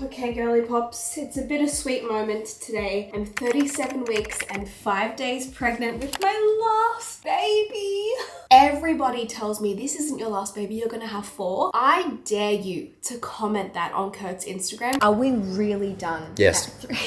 Okay, girly pops, it's a bittersweet moment today. I'm 37 weeks and 5 days pregnant with my last baby. Everybody tells me this isn't your last baby, you're gonna have 4. I dare you to comment that on Kurt's Instagram. Are we really done? Yes. At 3?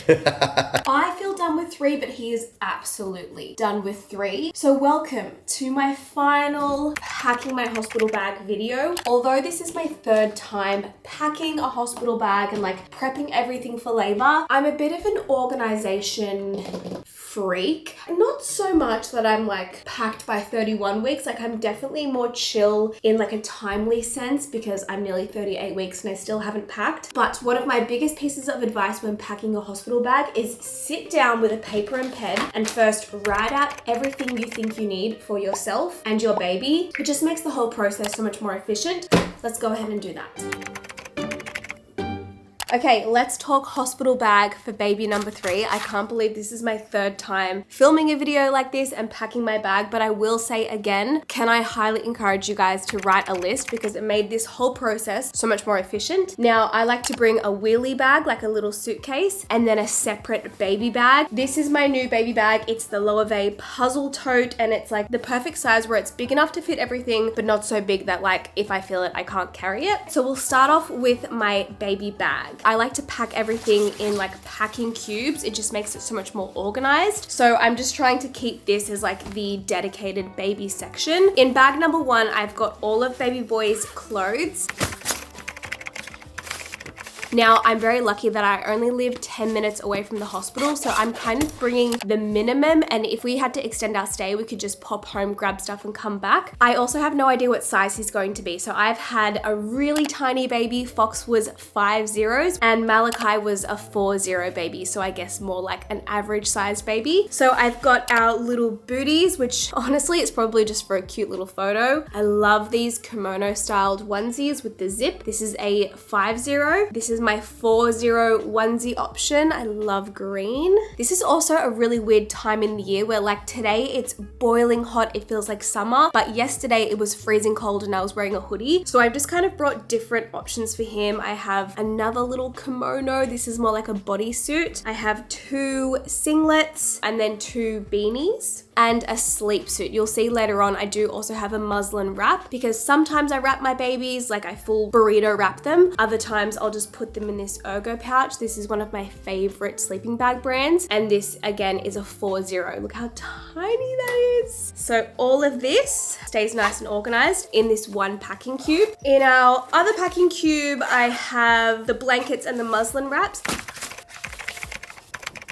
I feel done with 3, but he is absolutely done with 3. So welcome to my final packing my hospital bag video. Although this is my 3rd time packing a hospital bag and like prepping everything for labor, I'm a bit of an organization freak. Not so much that I'm like packed by 31 weeks. Like I'm definitely more chill in like a timely sense because I'm nearly 38 weeks and I still haven't packed. But one of my biggest pieces of advice when packing a hospital bag is sit down with a paper and pen and first write out everything you think you need for yourself and your baby. It just makes the whole process so much more efficient. Let's go ahead and do that. Okay, let's talk hospital bag for baby number 3. I can't believe this is my 3rd time filming a video like this and packing my bag, but I will say again, can I highly encourage you guys to write a list because it made this whole process so much more efficient. Now, I like to bring a wheelie bag, like a little suitcase, and then a separate baby bag. This is my new baby bag. It's the Loewe puzzle tote, and it's like the perfect size where it's big enough to fit everything, but not so big that like if I feel it, I can't carry it. So we'll start off with my baby bag. I like to pack everything in like packing cubes. It just makes it so much more organized. So I'm just trying to keep this as like the dedicated baby section. In bag number 1, I've got all of baby boy's clothes. Now, I'm very lucky that I only live 10 minutes away from the hospital, so I'm kind of bringing the minimum, and if we had to extend our stay, we could just pop home, grab stuff, and come back. I also have no idea what size he's going to be, so I've had a really tiny baby. Fox was 5 zeros, and Malachi was a 4-0 baby, so I guess more like an average sized baby. So I've got our little booties, which honestly, it's probably just for a cute little photo. I love these kimono styled onesies with the zip. This is a 5-0. This is my 4-0 onesie option. I love green. This is also a really weird time in the year where like today it's boiling hot, it feels like summer, but yesterday it was freezing cold and I was wearing a hoodie. So I've just kind of brought different options for him. I have another little kimono. This is more like a bodysuit. I have 2 singlets and then 2 beanies and a sleep suit. You'll see later on I do also have a muslin wrap because sometimes I wrap my babies, like I full burrito wrap them. Other times I'll just put them in this ergo pouch. This is one of my favorite sleeping bag brands, and this again is a 4-0. Look how tiny that is. So all of this stays nice and organized in this one packing cube. In our other packing cube, I have the blankets and the muslin wraps.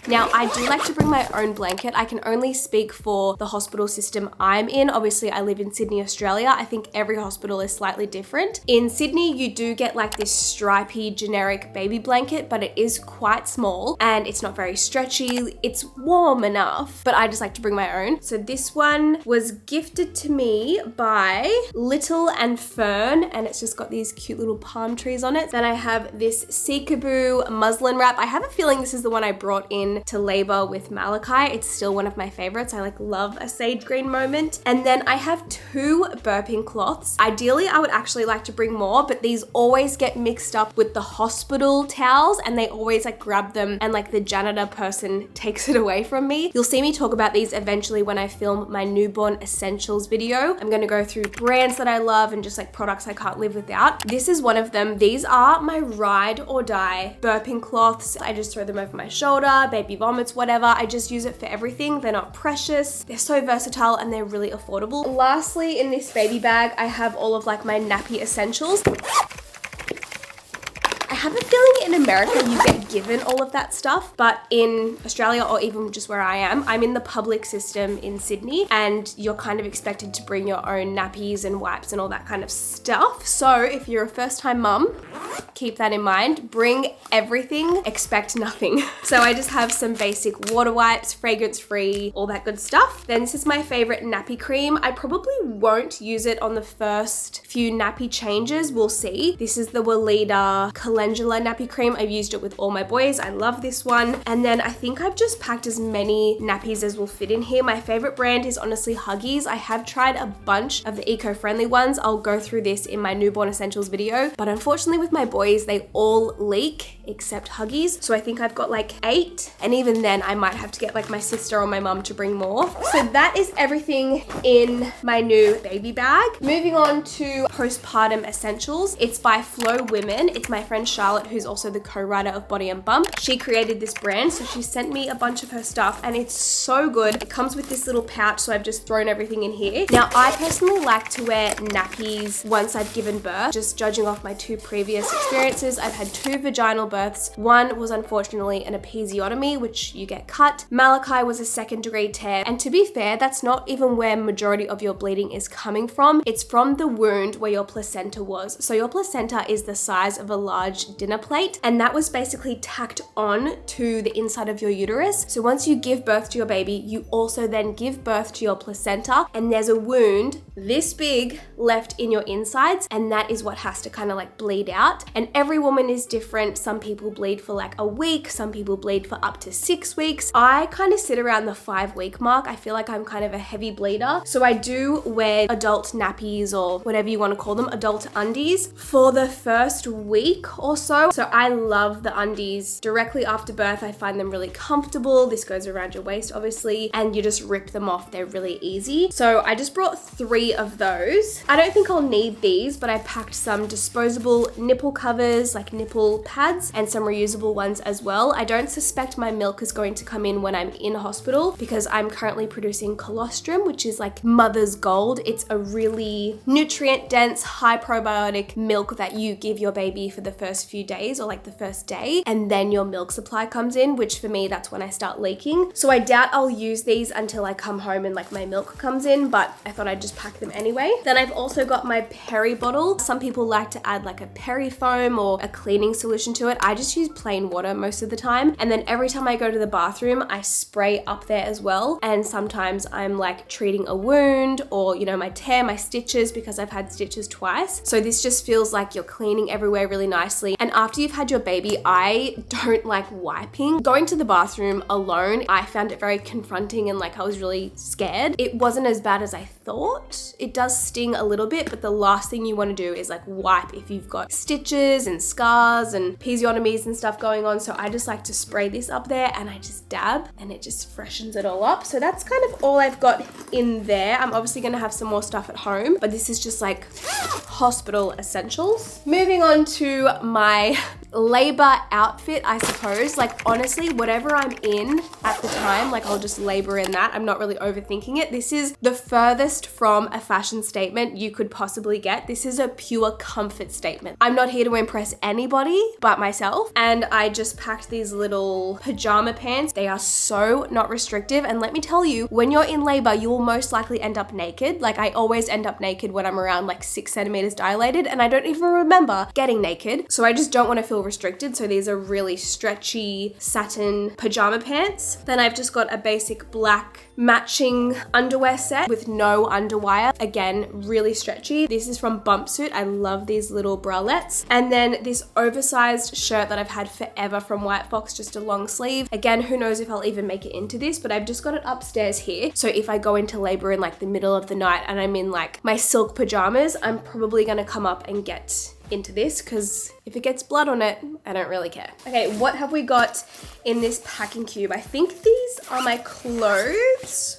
Now, I do like to bring my own blanket. I can only speak for the hospital system I'm in. Obviously, I live in Sydney, Australia. I think every hospital is slightly different. In Sydney, you do get like this stripy generic baby blanket, but it is quite small and it's not very stretchy. It's warm enough, but I just like to bring my own. So this one was gifted to me by Little and Fern, and it's just got these cute little palm trees on it. Then I have this Seekaboo muslin wrap. I have a feeling this is the one I brought in to labor with Malachi. It's still one of my favorites. I like love a sage green moment. And then I have 2 burping cloths. Ideally, I would actually like to bring more, but these always get mixed up with the hospital towels and they always like grab them and like the janitor person takes it away from me. You'll see me talk about these eventually when I film my newborn essentials video. I'm going to go through brands that I love and just like products I can't live without. This is one of them. These are my ride or die burping cloths. I just throw them over my shoulder, baby vomits, whatever. I just use it for everything. They're not precious. They're so versatile and they're really affordable. Lastly, in this baby bag, I have all of like my Nappy Essentials. I have a feeling in America you get given all of that stuff, but in Australia or even just where I am, I'm in the public system in Sydney and you're kind of expected to bring your own nappies and wipes and all that kind of stuff. So if you're a first-time mum, keep that in mind. Bring everything, expect nothing. So I just have some basic water wipes, fragrance-free, all that good stuff. Then this is my favorite nappy cream. I probably won't use it on the first few nappy changes. We'll see. This is the Weleda calendula nappy cream. I've used it with all my boys. I love this one. And then I think I've just packed as many nappies as will fit in here. My favorite brand is honestly Huggies. I have tried a bunch of the eco-friendly ones. I'll go through this in my newborn essentials video, but unfortunately with my boys, they all leak except Huggies. So I think I've got like 8, and even then I might have to get like my sister or my mum to bring more. So that is everything in my new baby bag. Moving on to postpartum essentials. It's by Flow Women. It's my friend Charlotte, who's also the co-writer of Body and Bump. She created this brand, so she sent me a bunch of her stuff and it's so good. It comes with this little pouch, so I've just thrown everything in here. Now, I personally like to wear nappies once I've given birth. Just judging off my 2 previous experiences, I've had 2 vaginal births. One was unfortunately an episiotomy, which you get cut. Malachi was a 2nd-degree tear. And to be fair, that's not even where majority of your bleeding is coming from. It's from the wound where your placenta was. So your placenta is the size of a large dinner plate, and that was basically tacked on to the inside of your uterus. So once you give birth to your baby, you also then give birth to your placenta, and there's a wound this big left in your insides, and that is what has to kind of like bleed out. And every woman is different. Some people bleed for like a week, some people bleed for up to 6 weeks. I kind of sit around the 5-week mark. I feel like I'm kind of a heavy bleeder. So I do wear adult nappies, or whatever you want to call them, adult undies, for the first week or so. So I love the undies. Directly after birth, I find them really comfortable. This goes around your waist, obviously, and you just rip them off. They're really easy. So I just brought 3 of those. I don't think I'll need these, but I packed some disposable nipple covers, like nipple pads, and some reusable ones as well. I don't suspect my milk is going to come in when I'm in hospital because I'm currently producing colostrum, which is like mother's gold. It's a really nutrient dense, high probiotic milk that you give your baby for the first few days, or like the first day, and then your milk supply comes in, which for me, that's when I start leaking. So I doubt I'll use these until I come home and like my milk comes in, but I thought I'd just pack them anyway. Then I've also got my peri bottle. Some people like to add like a peri foam or a cleaning solution to it. I just use plain water most of the time. And then every time I go to the bathroom, I spray up there as well. And sometimes I'm like treating a wound, or, you know, my tear, my stitches, because I've had stitches twice. So this just feels like you're cleaning everywhere really nicely. And after you've had your baby, I don't like wiping. Going to the bathroom alone, I found it very confronting, and like I was really scared. It wasn't as bad as I thought. It does sting a little bit, but the last thing you want to do is like wipe if you've got stitches and scars and episiotomies and stuff going on. So I just like to spray this up there and I just dab, and it just freshens it all up. So that's kind of all I've got in there. I'm obviously going to have some more stuff at home, but this is just like hospital essentials. Moving on to my labor outfit, I suppose. Like honestly, whatever I'm in at the time, like I'll just labor in that. I'm not really overthinking it. This is the furthest from a fashion statement you could possibly get. This is a pure comfort statement. I'm not here to impress anybody but myself, and I just packed these little pajama pants. They are so not restrictive, and let me tell you, when you're in labor, you will most likely end up naked. Like I always end up naked when I'm around like 6 centimeters dilated, and I don't even remember getting naked. So I just don't want to feel restricted. So these are really stretchy satin pajama pants. Then I've just got a basic black matching underwear set with no underwire. Again, really stretchy. This is from Bumpsuit. I love these little bralettes. And then this oversized shirt that I've had forever from White Fox, just a long sleeve. Again, who knows if I'll even make it into this, but I've just got it upstairs here. So if I go into labor in like the middle of the night and I'm in like my silk pajamas, I'm probably gonna come up and get into this, because if it gets blood on it, I don't really care. Okay, what have we got in this packing cube? I think these are my clothes.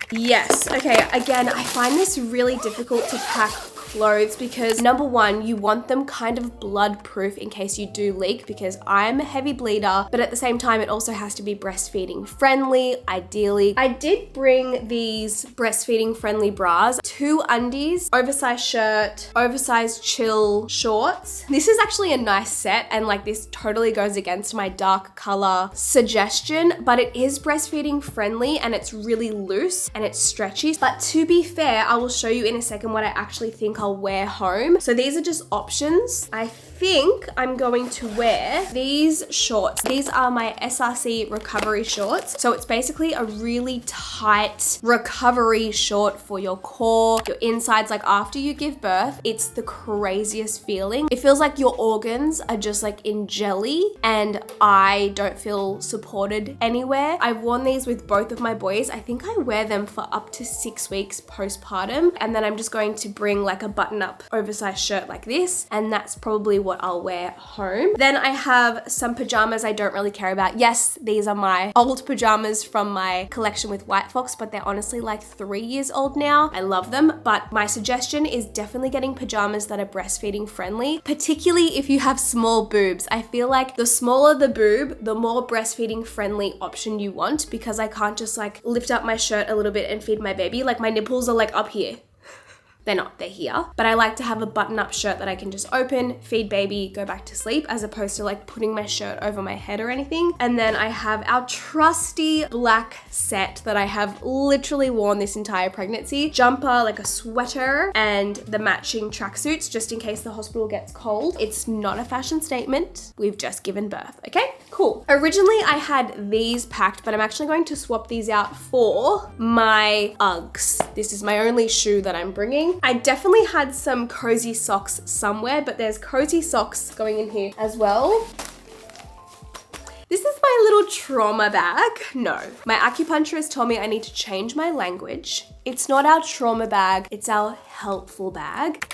Yes, okay, again, I find this really difficult to pack clothes because number one, you want them kind of blood proof in case you do leak, because I'm a heavy bleeder, but at the same time it also has to be breastfeeding friendly, ideally. I did bring these breastfeeding friendly bras, 2 undies, oversized shirt, oversized chill shorts. This is actually a nice set, and like this totally goes against my dark color suggestion, but it is breastfeeding friendly and it's really loose and it's stretchy. But to be fair, I will show you in a second what I actually think think I'll wear home. So these are just options. I think I'm going to wear these shorts. These are my SRC recovery shorts. So it's basically a really tight recovery short for your core, your insides. Like after you give birth, it's the craziest feeling. It feels like your organs are just like in jelly and I don't feel supported anywhere. I've worn these with both of my boys. I think I wear them for up to 6 weeks postpartum. And then I'm just going to bring like a button up oversized shirt like this. And that's probably what I'll wear home. Then I have some pajamas I don't really care about. Yes, these are my old pajamas from my collection with White Fox, but they're honestly like 3 years old now. I love them, but my suggestion is definitely getting pajamas that are breastfeeding friendly, particularly if you have small boobs. I feel like the smaller the boob, the more breastfeeding friendly option you want, because I can't just like lift up my shirt a little bit and feed my baby. Like my nipples are like up here. They're not, they're here. But I like to have a button-up shirt that I can just open, feed baby, go back to sleep, as opposed to like putting my shirt over my head or anything. And then I have our trusty black set that I have literally worn this entire pregnancy. Jumper, like a sweater, and the matching tracksuits just in case the hospital gets cold. It's not a fashion statement. We've just given birth, okay? Cool. Originally I had these packed, but I'm actually going to swap these out for my Uggs. This is my only shoe that I'm bringing. I definitely had some cozy socks somewhere, but there's cozy socks going in here as well. This is my little trauma bag. No, my acupuncturist told me I need to change my language. It's not our trauma bag, it's our helpful bag.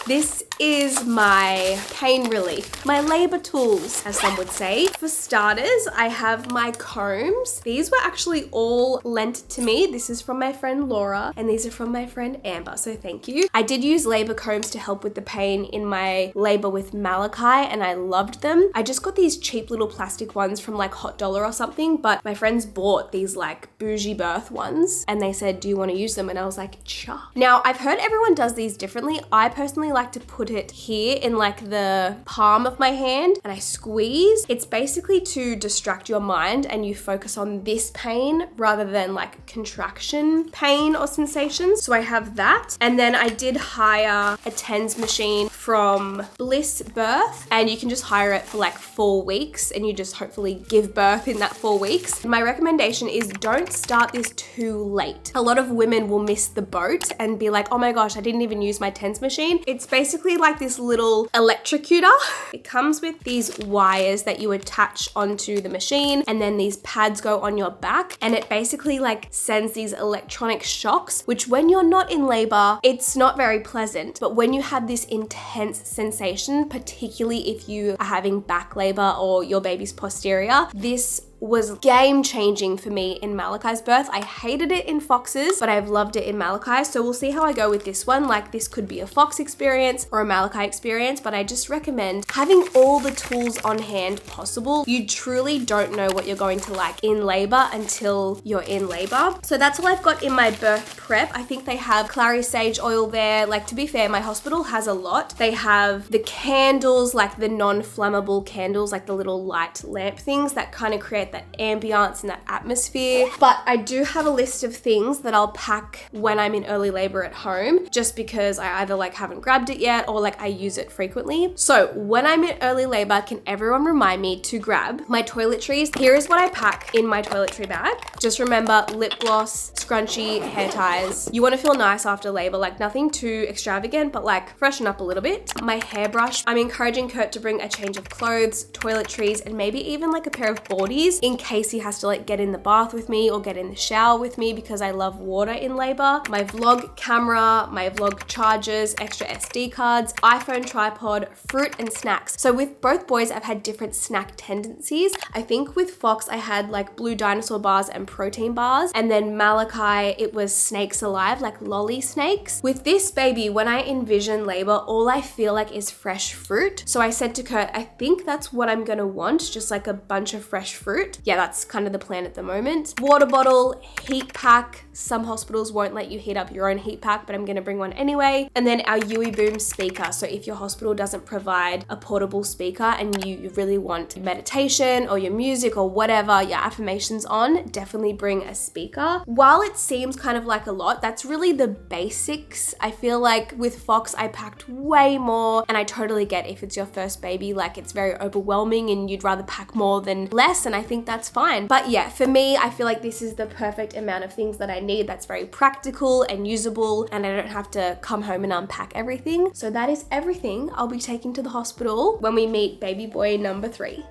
This is my pain relief, my labor tools, as some would say. For starters, I have my combs. These were actually all lent to me. This is from my friend Laura, and these are from my friend Amber, so thank you. I did use labor combs to help with the pain in my labor with Malachi, and I loved them. I just got these cheap little plastic ones from like Hot Dollar or something, but my friends bought these like bougie birth ones, and they said, do you want to use them? And I was like, sure. Now, I've heard everyone does these differently. I personally like to put it here in like the palm of my hand and I squeeze. It's basically to distract your mind and you focus on this pain rather than like contraction pain or sensations. So I have that. And then I did hire a TENS machine from Bliss Birth, and you can just hire it for like 4 weeks and you just hopefully give birth in that 4 weeks. My recommendation is don't start this too late. A lot of women will miss the boat and be like, oh my gosh, I didn't even use my TENS machine. It's basically like this little electrocutor. It comes with these wires that you attach onto the machine, and then these pads go on your back, and it basically like sends these electronic shocks, which when you're not in labor, it's not very pleasant. But when you have this intense sensation, particularly if you are having back labor or your baby's posterior, this was game changing for me in Malachi's birth. I hated it in Fox's, but I've loved it in Malachi's. So we'll see how I go with this one. Like this could be a Fox experience or a Malachi experience, but I just recommend having all the tools on hand possible. You truly don't know what you're going to like in labor until you're in labor. So that's all I've got in my birth prep. I think they have clary sage oil there. Like, to be fair, my hospital has a lot. They have the candles, like the non-flammable candles, like the little light lamp things that kind of create that ambiance and that atmosphere. But I do have a list of things that I'll pack when I'm in early labor at home, just because I either like haven't grabbed it yet or like I use it frequently. So when I'm in early labor, can everyone remind me to grab my toiletries? Here is what I pack in my toiletry bag. Just remember lip gloss, scrunchie, hair ties. You want to feel nice after labor, like nothing too extravagant, but like freshen up a little bit. My hairbrush. I'm encouraging Kurt to bring a change of clothes, toiletries, and maybe even like a pair of boardies in case he has to like get in the bath with me or get in the shower with me, because I love water in labor. My vlog camera, my vlog chargers, extra SD cards, iPhone tripod, fruit and snacks. So with both boys, I've had different snack tendencies. I think with Fox, I had like blue dinosaur bars and protein bars. And then Malachi, it was snakes alive, like lolly snakes. With this baby, when I envision labor, all I feel like is fresh fruit. So I said to Kurt, I think that's what I'm gonna want, just like a bunch of fresh fruit. Yeah, that's kind of the plan at the moment. Water bottle, heat pack. Some hospitals won't let you heat up your own heat pack, but I'm gonna bring one anyway. And then our Yui Boom speaker. So if your hospital doesn't provide a portable speaker and you really want meditation or your music or whatever, your affirmations on, definitely only bring a speaker. While it seems kind of like a lot, that's really the basics. I feel like with Fox, I packed way more, and I totally get if it's your first baby, like it's very overwhelming and you'd rather pack more than less, and I think that's fine. But yeah, for me, I feel like this is the perfect amount of things that I need that's very practical and usable, and I don't have to come home and unpack everything. So that is everything I'll be taking to the hospital when we meet baby boy number 3.